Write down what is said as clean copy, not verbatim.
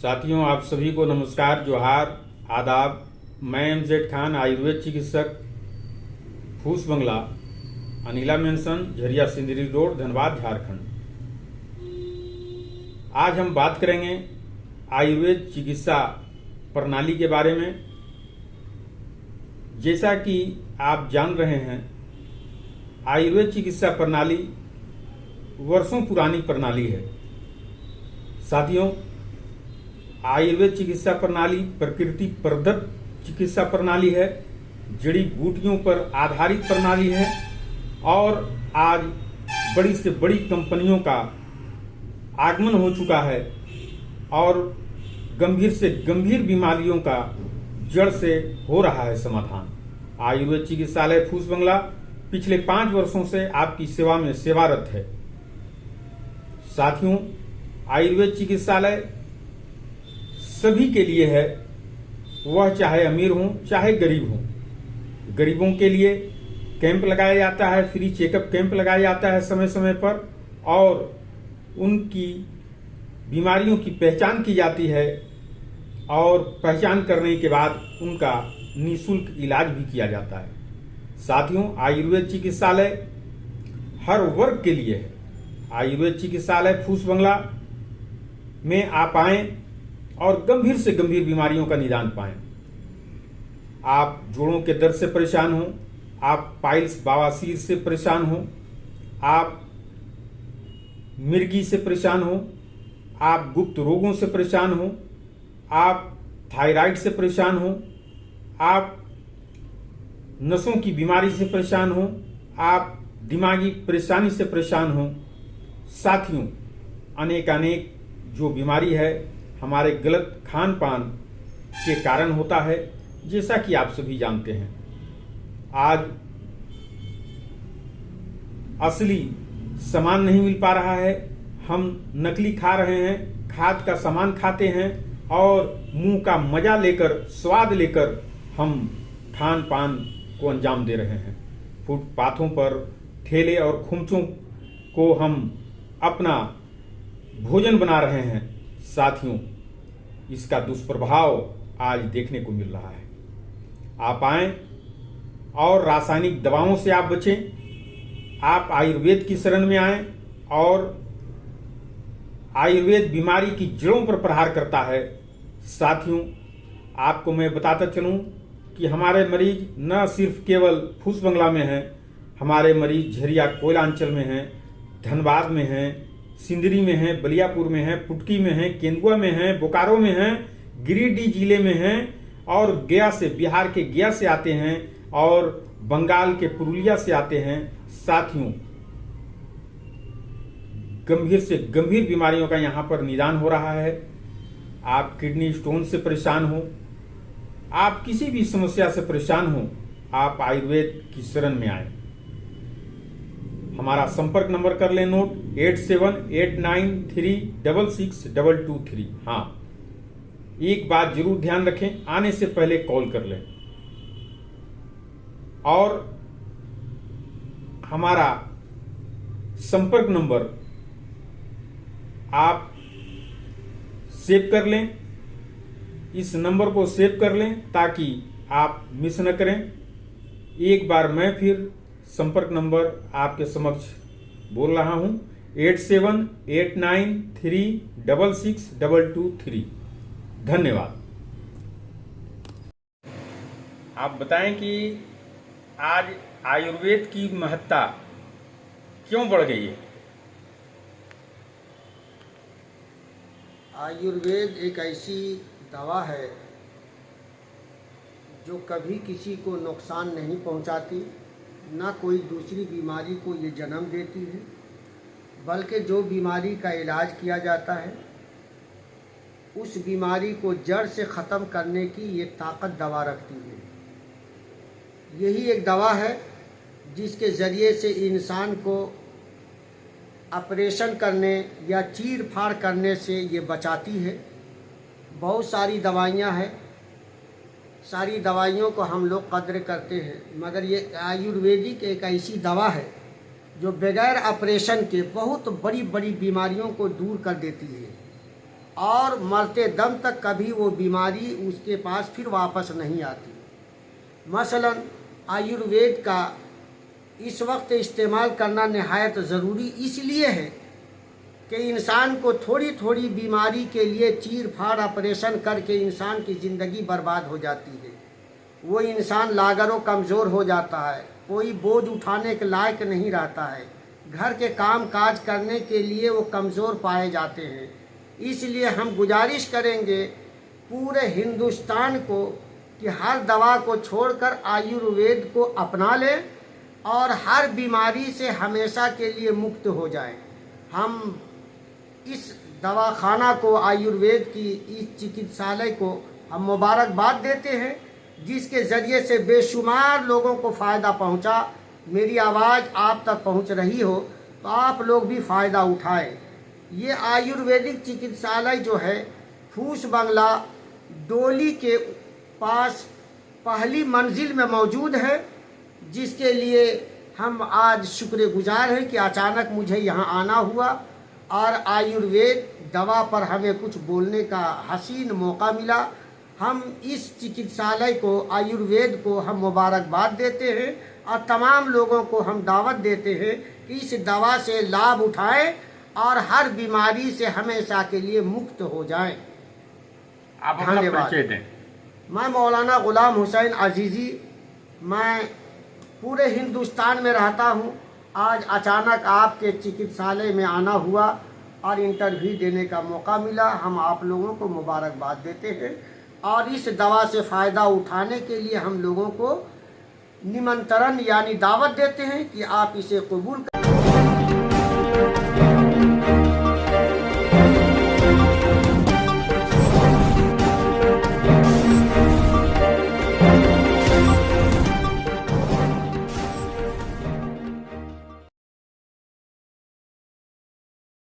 साथियों, आप सभी को नमस्कार, जोहार, आदाब। मैं एमजेड खान, आयुर्वेद चिकित्सक, फूस बंगला, अनिला मेंशन, झरिया सिंदरी रोड, धनबाद, झारखंड। आज हम बात करेंगे आयुर्वेद चिकित्सा प्रणाली के बारे में। जैसा कि आप जान रहे हैं, आयुर्वेद चिकित्सा प्रणाली वर्षों पुरानी प्रणाली है। साथियों, आयुर्वेद चिकित्सा प्रणाली प्रकृति प्रदत्त चिकित्सा प्रणाली है, जड़ी बूटियों पर आधारित प्रणाली है और आज बड़ी से बड़ी कंपनियों का आगमन हो चुका है और गंभीर से गंभीर बीमारियों का जड़ से हो रहा है समाधान। आयुर्वेद चिकित्सालय फूस बंगला पिछले 5 वर्षों से आपकी सेवा में सेवारत है। साथियों, आयुर्वेद चिकित्सालय सभी के लिए है, वह चाहे अमीर हो चाहे गरीब हो। गरीबों के लिए कैंप लगाया जाता है, फ्री चेकअप कैंप लगाया जाता है समय समय पर और उनकी बीमारियों की पहचान की जाती है और पहचान करने के बाद उनका निःशुल्क इलाज भी किया जाता है। साथियों, आयुर्वेद चिकित्सालय हर वर्ग के लिए है। आयुर्वेद चिकित्सालय फूस बंगला में आप आएं और गंभीर से गंभीर बीमारियों का निदान पाएं। आप जोड़ों के दर्द से परेशान हो, आप पाइल्स बवासीर से परेशान हो, आप मिर्गी से परेशान हो, आप गुप्त रोगों से परेशान हो, आप थायराइड से परेशान हो, आप नसों की बीमारी से परेशान हो, आप दिमागी परेशानी से परेशान हो। साथियों, अनेक जो बीमारी है हमारे गलत खान पान के कारण होता है, जैसा कि आप सभी जानते हैं। आज असली सामान नहीं मिल पा रहा है, हम नकली खा रहे हैं, खाद का सामान खाते हैं और मुंह का मजा लेकर, स्वाद लेकर हम खान पान को अंजाम दे रहे हैं। फुटपाथों पर ठेले और खुमचों को हम अपना भोजन बना रहे हैं। साथियों, इसका दुष्प्रभाव आज देखने को मिल रहा है। आप आएं और रासायनिक दवाओं से आप बचें। आप आयुर्वेद की शरण में आएं और आयुर्वेद बीमारी की जड़ों पर प्रहार करता है। साथियों, आपको मैं बताता चलूं कि हमारे मरीज न सिर्फ केवल फूस बंगला में हैं, हमारे मरीज झरिया कोयलांचल में हैं, धनबाद में हैं, सिंदरी में हैं, बलियापुर में हैं, पुटकी में हैं, केंदुआ में हैं, बोकारो में हैं, गिरिडीह जिले में हैं और गया से, बिहार के गया से आते हैं और बंगाल के पुरुलिया से आते हैं। साथियों, गंभीर से गंभीर बीमारियों का यहाँ पर निदान हो रहा है। आप किडनी स्टोन से परेशान हो, आप किसी भी समस्या से परेशान हो, आप आयुर्वेद की शरण में आए। हमारा संपर्क नंबर कर लें नोट, 8789366223। हाँ, एक बात जरूर ध्यान रखें, आने से पहले कॉल कर लें और हमारा संपर्क नंबर आप सेव कर लें। इस नंबर को सेव कर लें ताकि आप मिस न करें। एक बार मैं फिर संपर्क नंबर आपके समक्ष बोल रहा हूं, 8789366223। धन्यवाद। आप बताएं कि आज आयुर्वेद की महत्ता क्यों बढ़ गई है? आयुर्वेद एक ऐसी दवा है जो कभी किसी को नुकसान नहीं पहुंचाती, ना कोई दूसरी बीमारी को ये जन्म देती है, बल्कि जो बीमारी का इलाज किया जाता है उस बीमारी को जड़ से ख़त्म करने की ये ताकत दवा रखती है। यही एक दवा है जिसके ज़रिए से इंसान को ऑपरेशन करने या चीर फाड़ करने से ये बचाती है। बहुत सारी दवाइयाँ हैं, सारी दवाइयों को हम लोग कद्र करते हैं, मगर ये आयुर्वेदिक एक ऐसी दवा है जो बगैर ऑपरेशन के बहुत बड़ी बड़ी बीमारियों को दूर कर देती है। और मरते दम तक कभी वो बीमारी उसके पास फिर वापस नहीं आती। मसलन आयुर्वेद का इस वक्त इस्तेमाल करना नहायत ज़रूरी इसलिए है कि इंसान को थोड़ी थोड़ी बीमारी के लिए चीर फाड़ ऑपरेशन करके इंसान की ज़िंदगी बर्बाद हो जाती है। वो इंसान लागरो कमज़ोर हो जाता है, कोई बोझ उठाने के लायक नहीं रहता है, घर के काम काज करने के लिए वो कमज़ोर पाए जाते हैं। इसलिए हम गुजारिश करेंगे पूरे हिंदुस्तान को कि हर दवा को छोड़कर आयुर्वेद को अपना लें और हर बीमारी से हमेशा के लिए मुक्त हो जाएं। हम इस दवाखाना को, आयुर्वेद की इस चिकित्सालय को हम मुबारकबाद देते हैं, जिसके ज़रिए से बेशुमार लोगों को फ़ायदा पहुंचा। मेरी आवाज़ आप तक पहुंच रही हो तो आप लोग भी फ़ायदा उठाएं। ये आयुर्वेदिक चिकित्सालय जो है फूस बंगला डोली के पास पहली मंजिल में मौजूद है, जिसके लिए हम आज शुक्रगुजार हैं कि अचानक मुझे यहाँ आना हुआ और आयुर्वेद दवा पर हमें कुछ बोलने का हसीन मौका मिला। हम इस चिकित्सालय को, आयुर्वेद को हम मुबारकबाद देते हैं और तमाम लोगों को हम दावत देते हैं कि इस दवा से लाभ उठाएं और हर बीमारी से हमेशा के लिए मुक्त हो जाएं। आप अपना परिचय दें। मैं मौलाना ग़ुलाम हुसैन अजीज़ी, मैं पूरे हिंदुस्तान में रहता हूँ। आज अचानक आपके चिकित्सालय में आना हुआ और इंटरव्यू देने का मौका मिला। हम आप लोगों को मुबारकबाद देते हैं और इस दवा से फ़ायदा उठाने के लिए हम लोगों को निमंत्रण यानी दावत देते हैं कि आप इसे कबूल करें।